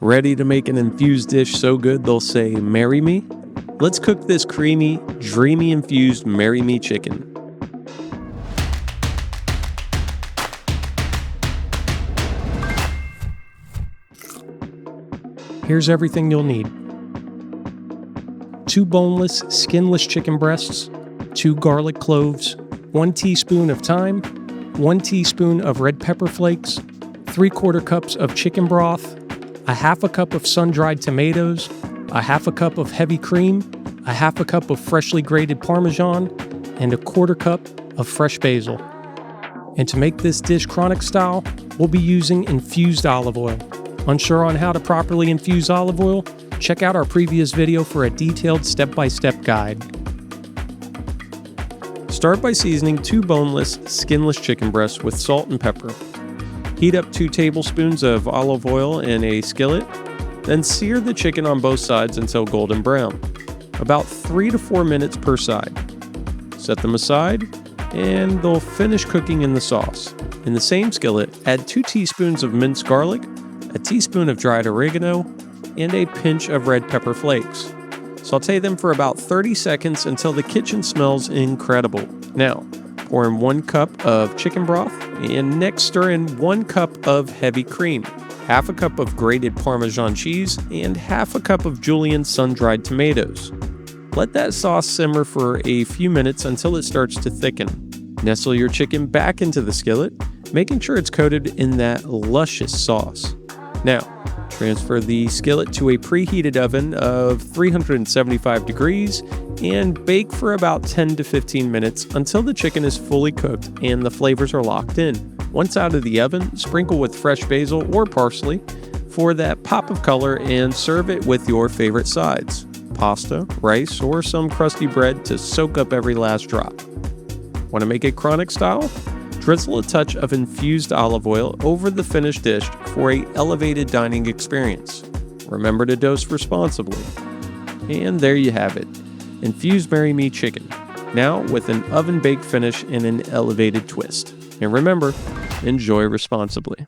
Ready to make an infused dish so good they'll say, "Marry me"? Let's cook this creamy, dreamy infused Marry Me chicken. Here's everything you'll need. 2 boneless, skinless chicken breasts, 2 garlic cloves, 1 teaspoon of thyme, 1 teaspoon of red pepper flakes, 3/4 cups of chicken broth, a half a cup of sun-dried tomatoes, a half a cup of heavy cream, a half a cup of freshly grated parmesan, and a 1/4 cup of fresh basil. And to make this dish chronic style, we'll be using infused olive oil. Unsure on how to properly infuse olive oil? Check out our previous video for a detailed step-by-step guide. Start by seasoning 2 boneless, skinless chicken breasts with salt and pepper. Heat up 2 tablespoons of olive oil in a skillet, then sear the chicken on both sides until golden brown, about 3 to 4 minutes per side. Set them aside, and they'll finish cooking in the sauce. In the same skillet, add 2 teaspoons of minced garlic, a teaspoon of dried oregano, and a pinch of red pepper flakes. Saute them for about 30 seconds until the kitchen smells incredible. Now, pour in 1 cup of chicken broth, and next stir in 1 cup of heavy cream, half a cup of grated Parmesan cheese, and half a cup of julienne sun-dried tomatoes. Let that sauce simmer for a few minutes until it starts to thicken. Nestle your chicken back into the skillet, making sure it's coated in that luscious sauce. Now, transfer the skillet to a preheated oven of 375 degrees and bake for about 10 to 15 minutes until the chicken is fully cooked and the flavors are locked in. Once out of the oven, sprinkle with fresh basil or parsley for that pop of color and serve it with your favorite sides: pasta, rice, or some crusty bread to soak up every last drop. Want to make it chronic style? Drizzle a touch of infused olive oil over the finished dish for an elevated dining experience. Remember to dose responsibly. And there you have it, infused Marry Me chicken, now with an oven-baked finish and an elevated twist. And remember, enjoy responsibly.